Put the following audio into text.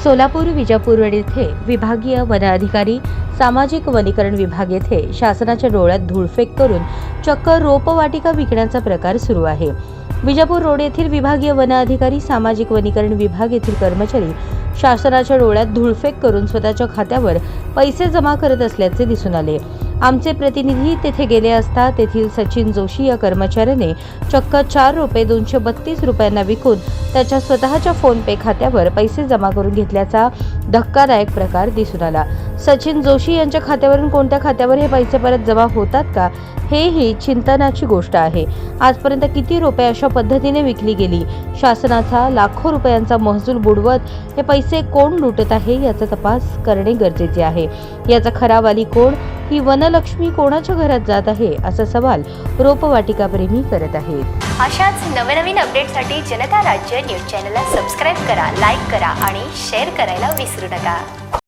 सोलापूर विजापूर येथे विभागीय वन अधिकारी सामाजिक वनीकरण विभाग येथे शासनाच्या डोळ्यात धूळफेक करून चक्क रोपवाटिका विकण्याचा प्रकार सुरू आहे। विजापूर रोड येथील विभागीय वन अधिकारी सामाजिक वनीकरण विभाग येथील कर्मचारी शासनाच्या डोळ्यात धूळफेक करून स्वतःच्या खात्यावर पैसे जमा करत असल्याचे दिसून आले। आमचे प्रतिनिधी तेथे गेले असता तेथील सचिन जोशी या कर्मचाऱ्याने चक्क 4 रोपे 232 रुपयांना विकून त्याच्या स्वतःच्या फोन पे खात्यावर पैसे जमा करून घेतल्याचा धक्कादायक प्रकार दिसून आला। सचिन जोशी यांच्या खात्यावरून कोणत्या खात्यावर हे पैसे परत जमा होतात का, हेही चिंतनाची गोष्ट आहे। आजपर्यंत किती रोपे अशा पद्धतीने विकली गेली? शासनाचा लाखो रुपयांचा महसूल बुडवत हे पैसे कोण लुटत आहे याचा तपास करणे गरजेचे आहे। याचा खरा वाली कोण? ही वनलक्ष्मी कोणाच्या घरात जात आहे असा सवाल रोपवाटिका प्रेमी करत आहेत। अशाच नवनवीन अपडेटसाठी जनता राज्य न्यूज चॅनलला सबस्क्राईब करा, लाईक करा आणि शेअर करायला विसरू नका।